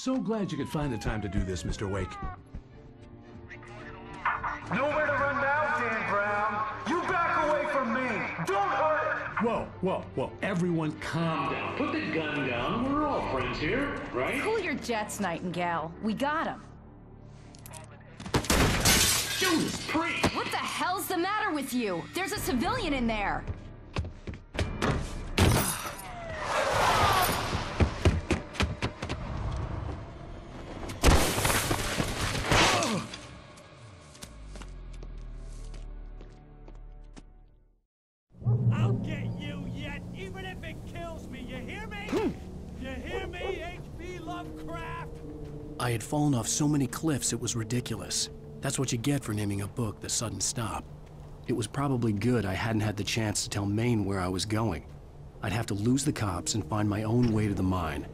So glad you could find the time to do this, Mr. Wake. Nowhere to run now, Dan Brown. You back away from me. Don't hurt. Whoa. Everyone calm down. Put the gun down. We're all friends here, right? Cool your jets, Nightingale. We got him. Judas Priest! What the hell's the matter with you? There's a civilian in there. I'll get you yet, even if it kills me, you hear me? You hear me, H.P. Lovecraft? I had fallen off so many cliffs it was ridiculous. That's what you get for naming a book The Sudden Stop. It was probably good I hadn't had the chance to tell Maine where I was going. I'd have to lose the cops and find my own way to the mine.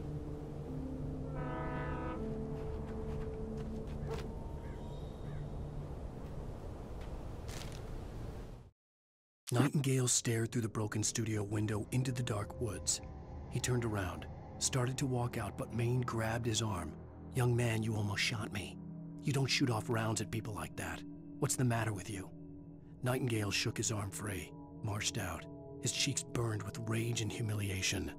Nightingale stared through the broken studio window into the dark woods. He turned around, started to walk out, but Maine grabbed his arm. "Young man, you almost shot me. You don't shoot off rounds at people like that. What's the matter with you?" Nightingale shook his arm free, marched out. His cheeks burned with rage and humiliation.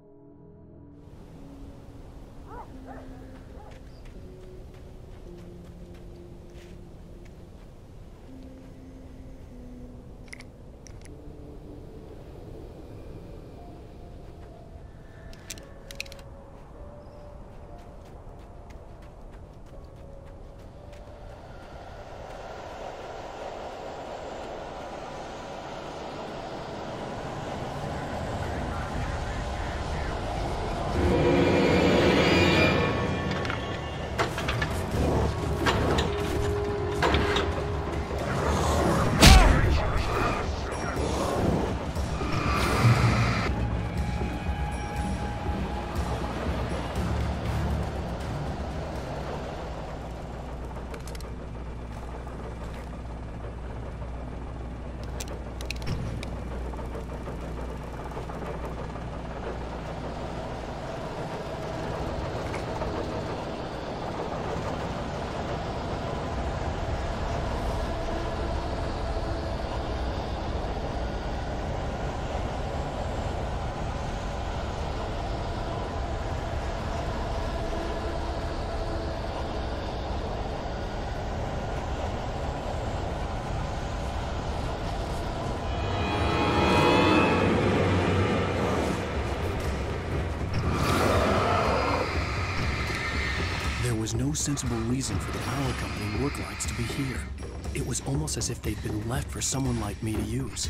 There was no sensible reason for the power company work lights to be here. It was almost as if they'd been left for someone like me to use.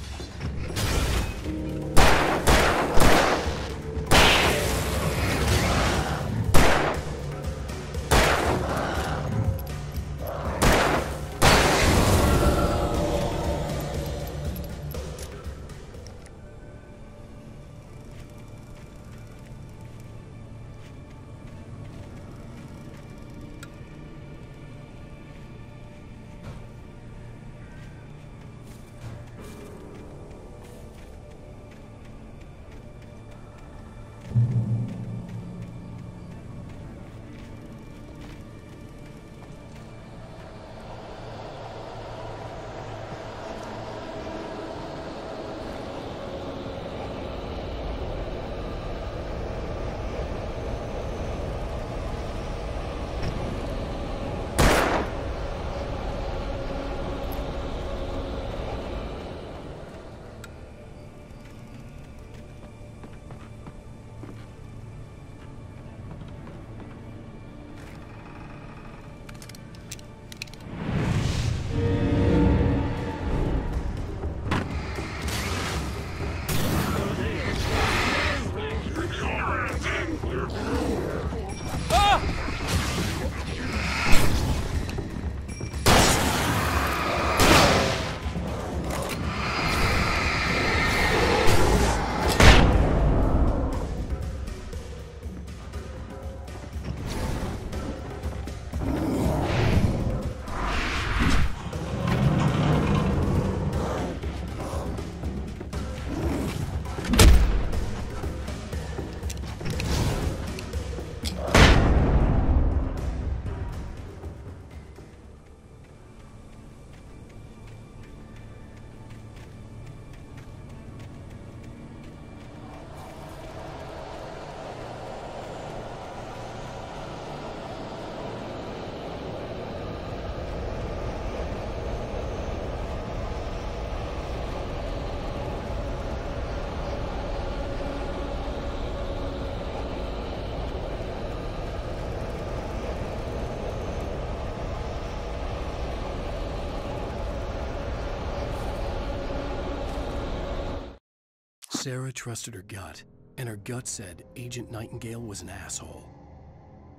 Sarah trusted her gut, and her gut said Agent Nightingale was an asshole.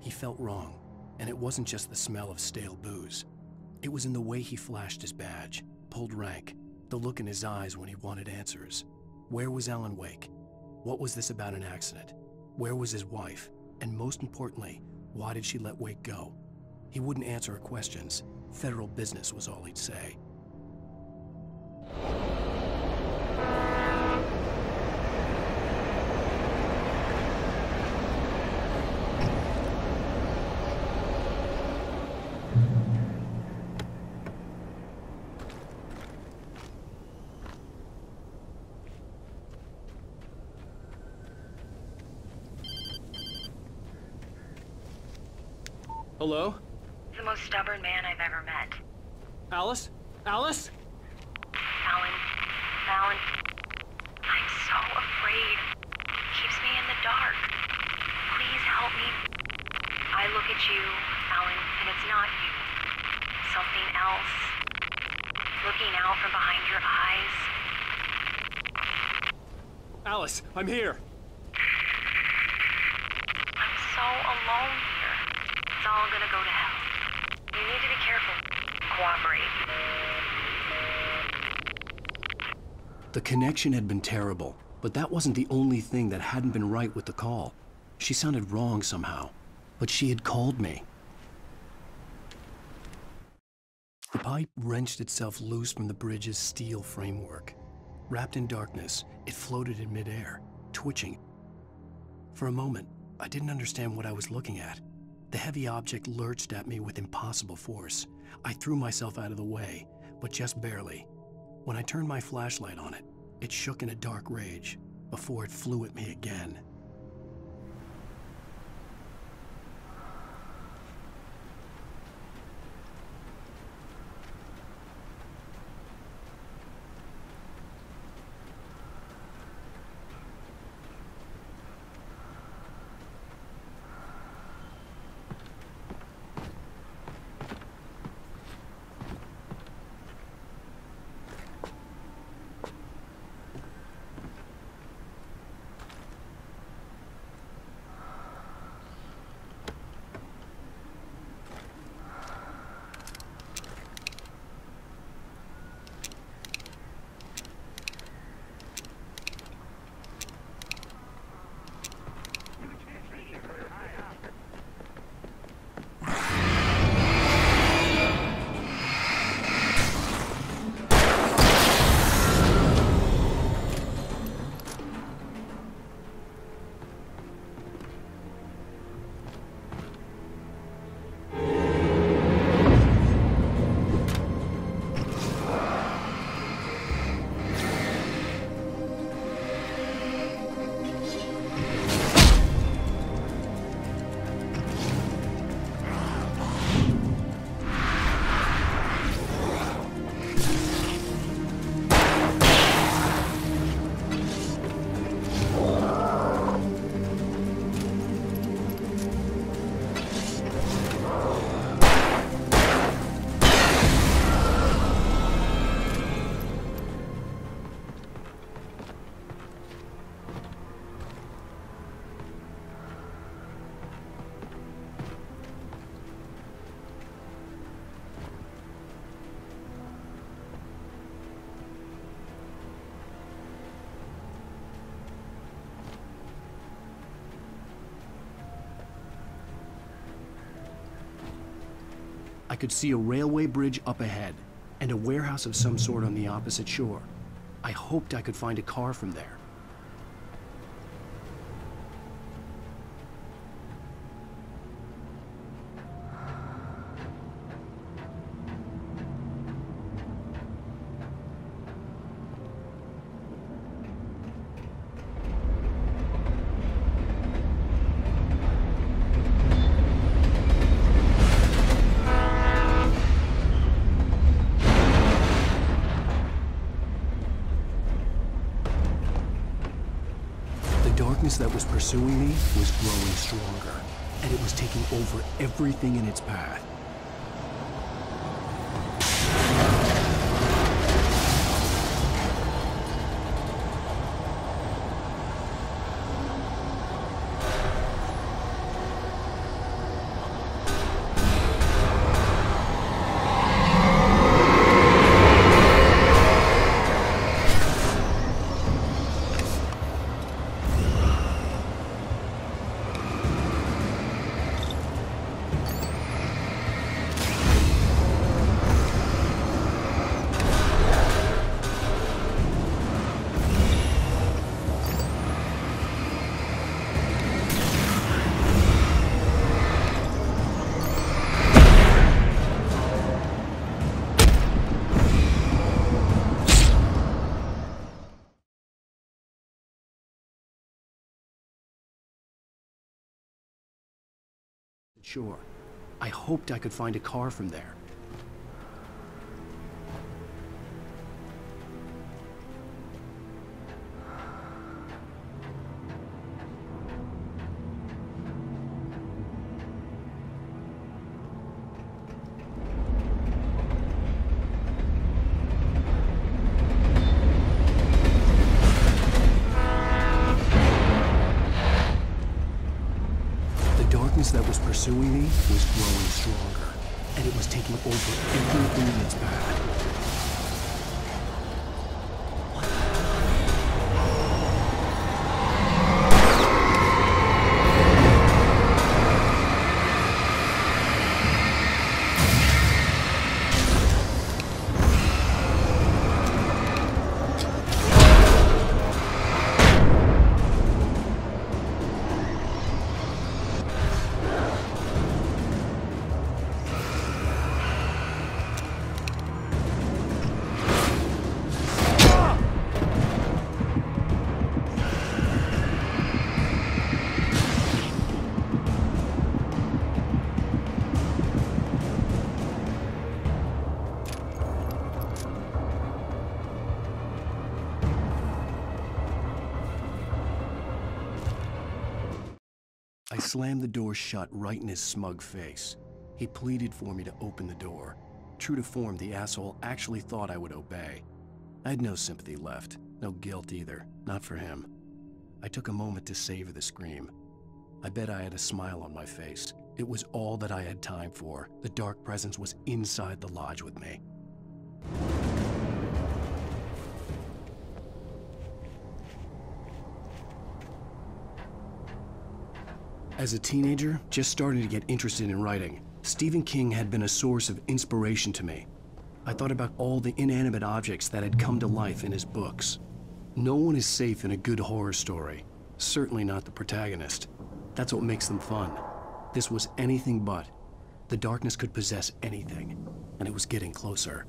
He felt wrong, and it wasn't just the smell of stale booze. It was in the way he flashed his badge, pulled rank, the look in his eyes when he wanted answers. Where was Alan Wake? What was this about an accident? Where was his wife? And most importantly, why did she let Wake go? He wouldn't answer her questions. Federal business was all he'd say. Hello? The most stubborn man I've ever met. Alice? Alice? Alan, I'm so afraid. It keeps me in the dark. Please help me. I look at you, Alan, and it's not you. Something else. Looking out from behind your eyes. Alice, I'm here. I'm so alone here. It's all gonna go to hell. You need to be careful. Cooperate. The connection had been terrible, but that wasn't the only thing that hadn't been right with the call. She sounded wrong somehow, but she had called me. The pipe wrenched itself loose from the bridge's steel framework. Wrapped in darkness, it floated in midair, twitching. For a moment, I didn't understand what I was looking at. The heavy object lurched at me with impossible force. I threw myself out of the way, but just barely. When I turned my flashlight on it, it shook in a dark rage before it flew at me again. I could see a railway bridge up ahead, and a warehouse of some sort on the opposite shore. I hoped I could find a car from there. The darkness that was pursuing me was growing stronger, and it was taking over everything in its path. Sure, I hoped I could find a car from there. That was pursuing me was growing stronger, and it was taking over everything in its path. I slammed the door shut right in his smug face. He pleaded for me to open the door. True to form, the asshole actually thought I would obey. I had no sympathy left, no guilt either, not for him. I took a moment to savor the scream. I bet I had a smile on my face. It was all that I had time for. The dark presence was inside the lodge with me. As a teenager, just starting to get interested in writing, Stephen King had been a source of inspiration to me. I thought about all the inanimate objects that had come to life in his books. No one is safe in a good horror story, certainly not the protagonist. That's what makes them fun. This was anything but. The darkness could possess anything, and it was getting closer.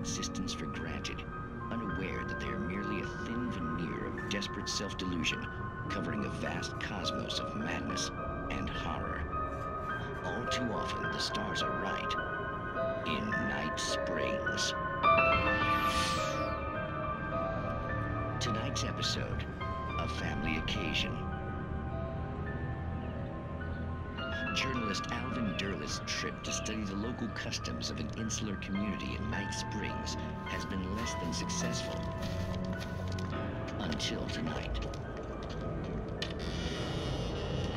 existence for granted, unaware that they are merely a thin veneer of desperate self-delusion, covering a vast cosmos of madness and horror. All too often, the stars are right. In Night Springs. Tonight's episode, A Family Occasion. Journalist Alvin Derleth's trip to study the local customs of an insular community in Night Springs has been less than successful. Until tonight.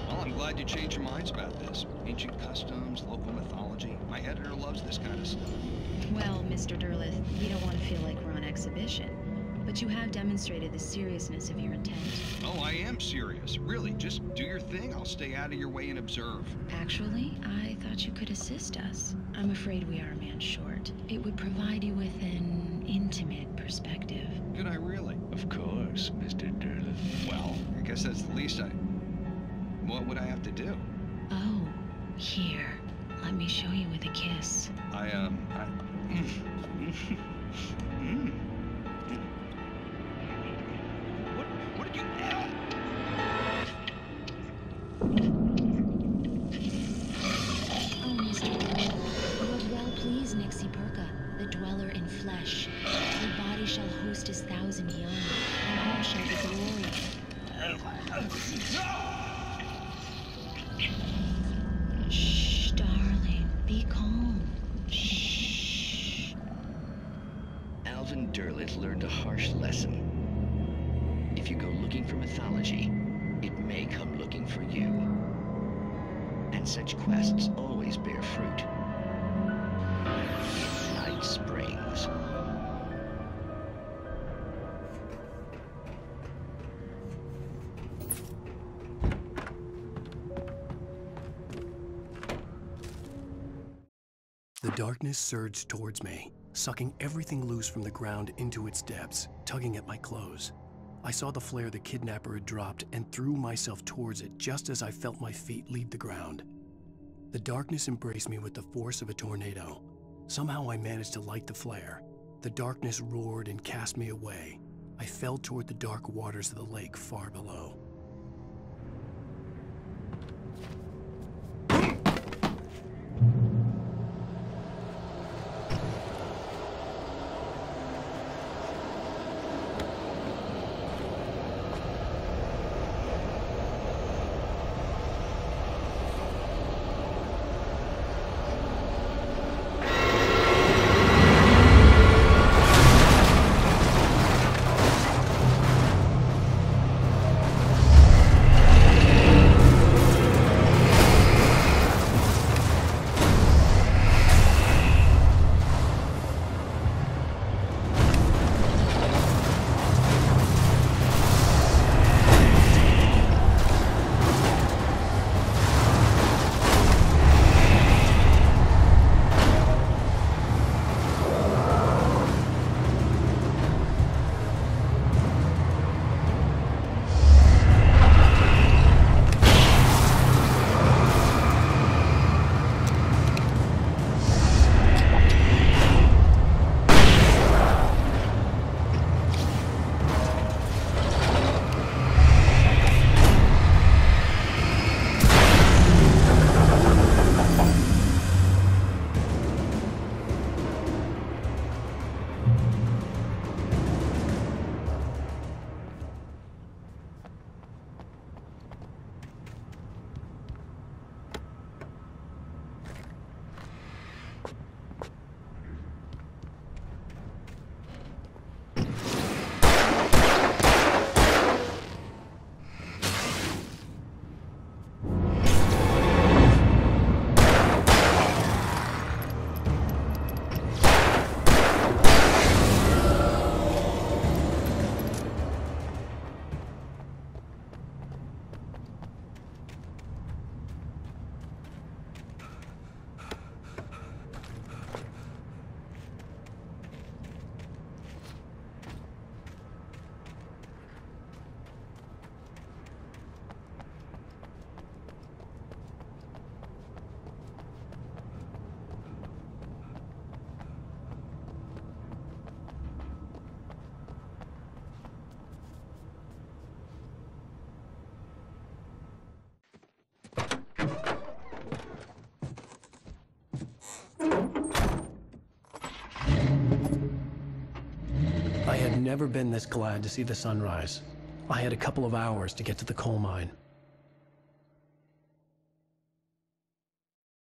Well, I'm glad you changed your minds about this. Ancient customs, local mythology. My editor loves this kind of stuff. Well, Mr. Derleth, we don't want to feel like we're on exhibition. But you have demonstrated the seriousness of your intent. Oh, I am serious. Really, just do your thing. I'll stay out of your way and observe. Actually, I thought you could assist us. I'm afraid we are a man short. It would provide you with an intimate perspective. Could I really? Of course, Mr. Derleth. Well, I guess that's the least I... What would I have to do? Oh, here. Let me show you with a kiss. What did you... Oh, Mr. Derleth, you have well pleased Nixie Perka, the dweller in flesh. Your body shall host his 1,000 young, and all shall be glory. Shh, darling, be calm. Shh. Alvin Derleth learned a harsh lesson. If you go looking for mythology, it may come looking for you. And such quests always bear fruit. Night Springs. The darkness surged towards me, sucking everything loose from the ground into its depths, tugging at my clothes. I saw the flare the kidnapper had dropped and threw myself towards it just as I felt my feet leave the ground. The darkness embraced me with the force of a tornado. Somehow I managed to light the flare. The darkness roared and cast me away. I fell toward the dark waters of the lake far below. never been this glad to see the sunrise. I had a couple of hours to get to the coal mine.